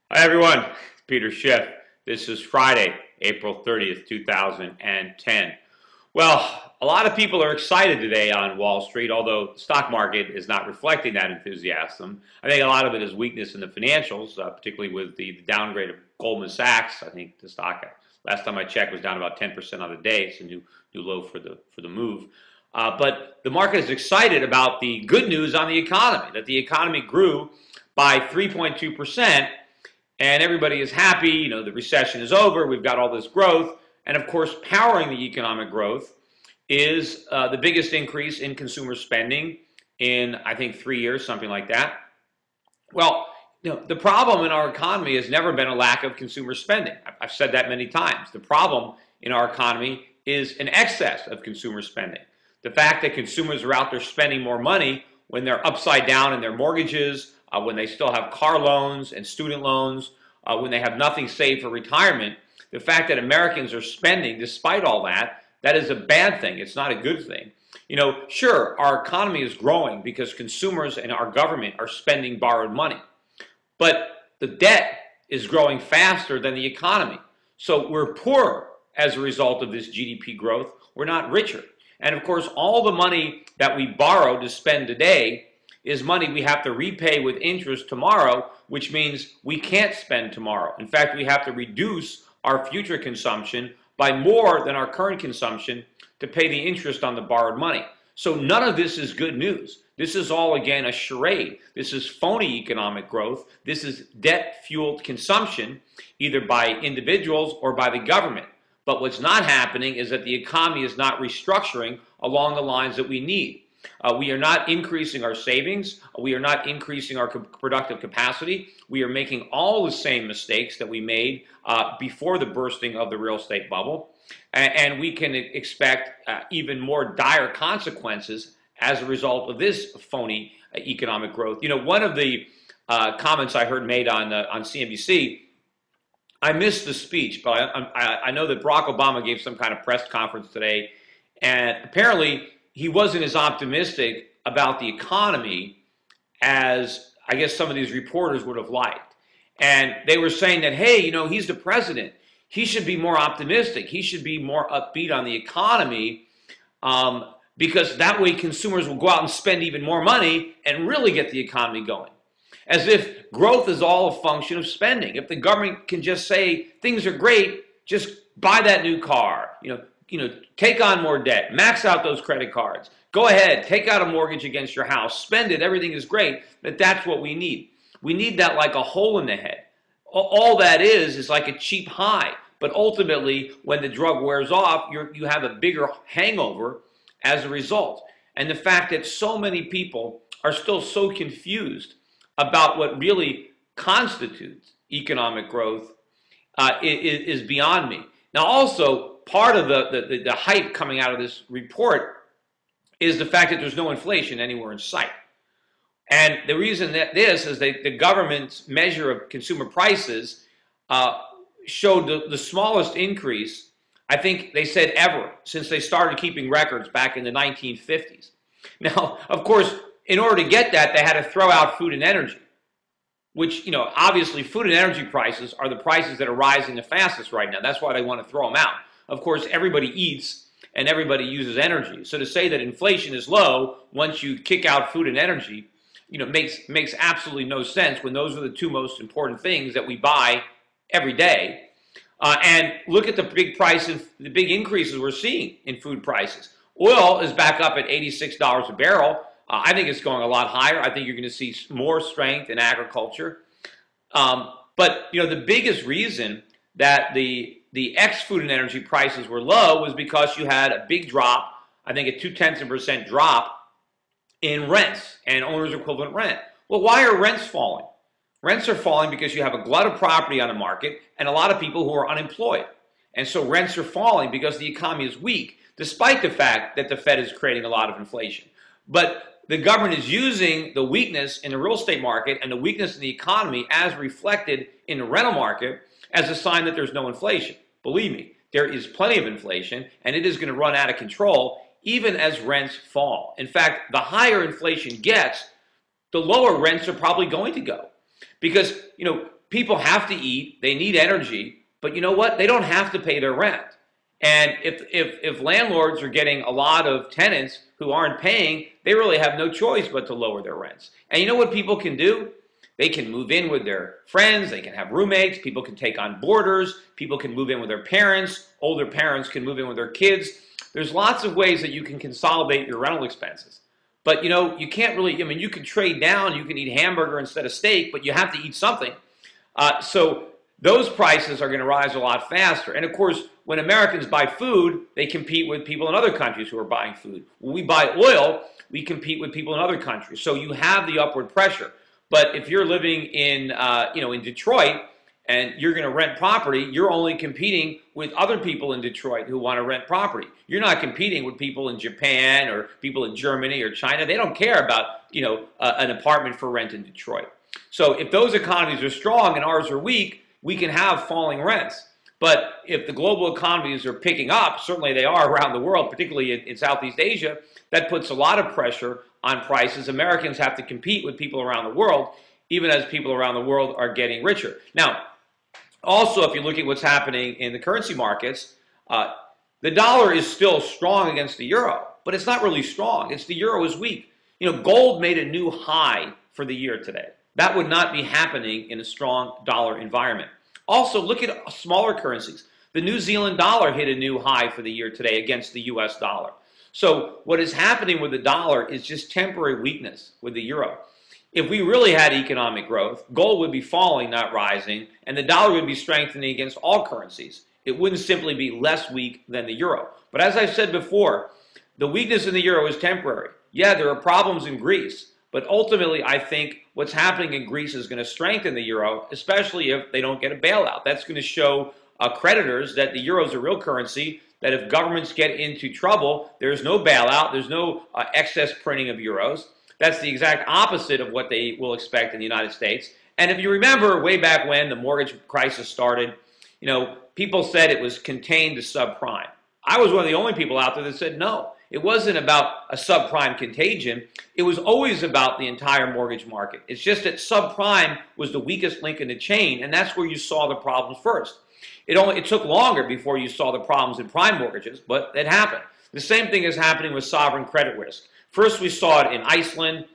Hi everyone, it's Peter Schiff. This is Friday, April 30th, 2010. Well, a lot of people are excited today on Wall Street, although the stock market is not reflecting that enthusiasm. I think a lot of it is weakness in the financials, particularly with the downgrade of Goldman Sachs. I think the stock, last time I checked, was down about 10% on the day. It's a new low for the move. But the market is excited about the good news on the economy, that the economy grew by 3.2%. And everybody is happy. The recession is over. We've got all this growth. And of course, powering the economic growth is the biggest increase in consumer spending in, I think, 3 years, something like that. Well, the problem in our economy has never been a lack of consumer spending. I've said that many times. The problem in our economy is an excess of consumer spending. The fact that consumers are out there spending more money when they're upside down in their mortgages, when they still have car loans and student loans, when they have nothing saved for retirement, the fact that Americans are spending despite all that, that is a bad thing. It's not a good thing. Sure, our economy is growing because consumers and our government are spending borrowed money. But the debt is growing faster than the economy. So we're poorer as a result of this GDP growth. We're not richer. And of course, all the money that we borrow to spend today is money we have to repay with interest tomorrow, which means we can't spend tomorrow. In fact, we have to reduce our future consumption by more than our current consumption to pay the interest on the borrowed money. So none of this is good news. This is all, again, a charade. This is phony economic growth. This is debt-fueled consumption, either by individuals or by the government. But what's not happening is that the economy is not restructuring along the lines that we need. We are not increasing our savings. We are not increasing our productive capacity. We are making all the same mistakes that we made before the bursting of the real estate bubble. And we can expect even more dire consequences as a result of this phony economic growth. One of the comments I heard made on CNBC, I missed the speech, but I know that Barack Obama gave some kind of press conference today, and apparently he wasn't as optimistic about the economy as I guess some of these reporters would have liked. And they were saying that, hey, he's the president. He should be more optimistic. He should be more upbeat on the economy because that way consumers will go out and spend even more money and really get the economy going. As if growth is all a function of spending. If the government can just say things are great, just buy that new car, take on more debt, max out those credit cards, go ahead, take out a mortgage against your house, spend it, everything is great, that's what we need. We need that like a hole in the head. All that is like a cheap high, but ultimately when the drug wears off, you have a bigger hangover as a result. And the fact that so many people are still so confused about what really constitutes economic growth is beyond me. Now also, part of the hype coming out of this report is the fact that there's no inflation anywhere in sight. And the reason that this is that the government's measure of consumer prices showed the smallest increase, I think they said ever, since they started keeping records back in the 1950s. Now, of course, in order to get that, they had to throw out food and energy, which, obviously food and energy prices are the prices that are rising the fastest right now. That's why they want to throw them out. Of course, everybody eats and everybody uses energy. So to say that inflation is low once you kick out food and energy, makes absolutely no sense when those are the two most important things that we buy every day. And look at the the big increases we're seeing in food prices. Oil is back up at $86 a barrel. I think it's going a lot higher. I think you're going to see more strength in agriculture. But the biggest reason that the ex-food and energy prices were low was because you had a big drop, I think a 0.2% drop in rents and owner's equivalent rent. Well, why are rents falling? Rents are falling because you have a glut of property on the market and a lot of people who are unemployed. And so rents are falling because the economy is weak, despite the fact that the Fed is creating a lot of inflation. But the government is using the weakness in the real estate market and the weakness in the economy as reflected in the rental market as a sign that there's no inflation. Believe me, there is plenty of inflation, and it is going to run out of control even as rents fall. In fact, the higher inflation gets, the lower rents are probably going to go. Because, people have to eat, they need energy, but you know what? They don't have to pay their rent. And if landlords are getting a lot of tenants who aren't paying, they really have no choice but to lower their rents. And you know what people can do? They can move in with their friends, they can have roommates, people can take on boarders, people can move in with their parents, older parents can move in with their kids. There's lots of ways that you can consolidate your rental expenses. But you know, you can't really, I mean, you can trade down, you can eat hamburger instead of steak, but you have to eat something. So those prices are going to rise a lot faster. And of course, when Americans buy food, they compete with people in other countries who are buying food. When we buy oil, we compete with people in other countries. So you have the upward pressure. But if you're living in, in Detroit and you're going to rent property, you're only competing with other people in Detroit who want to rent property. You're not competing with people in Japan or people in Germany or China. They don't care about, an apartment for rent in Detroit. So if those economies are strong and ours are weak, we can have falling rents. But if the global economies are picking up, certainly they are around the world, particularly in Southeast Asia, that puts a lot of pressure on prices. Americans have to compete with people around the world, even as people around the world are getting richer. Now, also, if you look at what's happening in the currency markets, the dollar is still strong against the euro, but it's not really strong. The euro is weak. Gold made a new high for the year today. That would not be happening in a strong dollar environment. Also, look at smaller currencies. The New Zealand dollar hit a new high for the year today against the US dollar. So what is happening with the dollar is just temporary weakness with the euro. If we really had economic growth, gold would be falling, not rising, and the dollar would be strengthening against all currencies. It wouldn't simply be less weak than the euro. But as I've said before, the weakness in the euro is temporary. Yeah, there are problems in Greece, but ultimately I think what's happening in Greece is going to strengthen the euro, especially if they don't get a bailout. That's going to show creditors that the euro is a real currency, that if governments get into trouble, there's no bailout, there's no excess printing of euros. That's the exact opposite of what they will expect in the United States. And if you remember way back when the mortgage crisis started, people said it was contained to subprime. I was one of the only people out there that said no. It wasn't about a subprime contagion. It was always about the entire mortgage market. It's just that subprime was the weakest link in the chain, and that's where you saw the problems first. It took longer before you saw the problems in prime mortgages, but it happened. The same thing is happening with sovereign credit risk. First, we saw it in Iceland.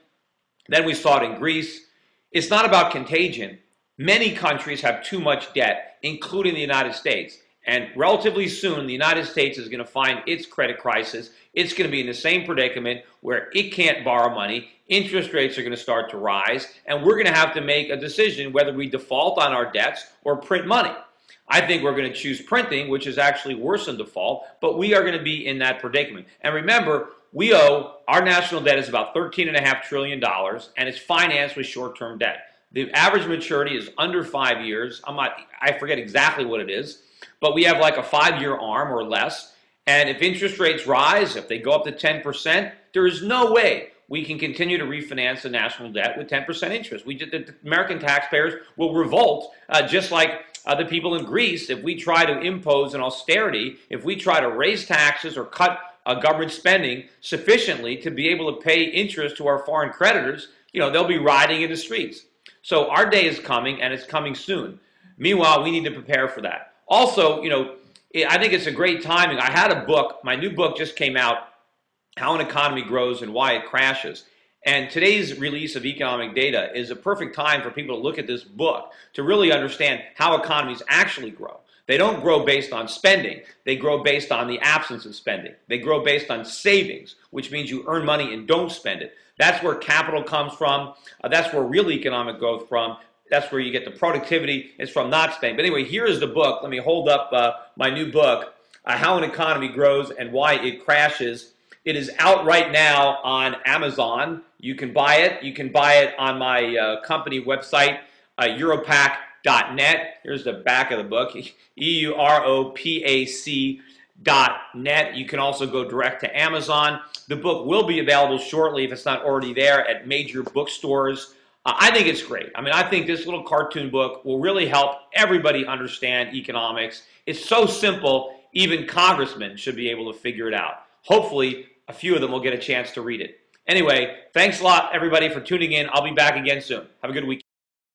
Then we saw it in Greece. It's not about contagion. Many countries have too much debt, including the United States. And relatively soon, the United States is going to find its credit crisis. It's going to be in the same predicament where it can't borrow money. Interest rates are going to start to rise. And we're going to have to make a decision whether we default on our debts or print money. I think we're going to choose printing, which is actually worse than default. But we are going to be in that predicament. And remember, our national debt is about $13.5 trillion, and it's financed with short-term debt. The average maturity is under 5 years. I forget exactly what it is, but we have like a 5-year arm or less. And if interest rates rise, if they go up to 10%, there is no way we can continue to refinance the national debt with 10% interest. The American taxpayers will revolt, just like the people in Greece. If we try to impose an austerity, if we try to raise taxes or cut government spending sufficiently to be able to pay interest to our foreign creditors, they'll be rioting in the streets. So our day is coming, and it's coming soon. Meanwhile, we need to prepare for that. Also, I think it's a great timing. I had a book, my new book just came out, How an Economy Grows and Why It Crashes. And today's release of economic data is a perfect time for people to look at this book to really understand how economies actually grow. They don't grow based on spending. They grow based on the absence of spending. They grow based on savings, which means you earn money and don't spend it. That's where capital comes from. That's where real economic growth from. That's where you get the productivity. It's from not spending. But anyway, here is the book. Let me hold up my new book, How an Economy Grows and Why It Crashes. It is out right now on Amazon. You can buy it. You can buy it on my company website, Europac.net. Here's the back of the book, EUROPAC.net. You can also go direct to Amazon. The book will be available shortly, if it's not already there, at major bookstores. I think it's great. I think this little cartoon book will really help everybody understand economics. It's so simple, even congressmen should be able to figure it out. Hopefully, a few of them will get a chance to read it. Anyway, thanks a lot, everybody, for tuning in. I'll be back again soon. Have a good week.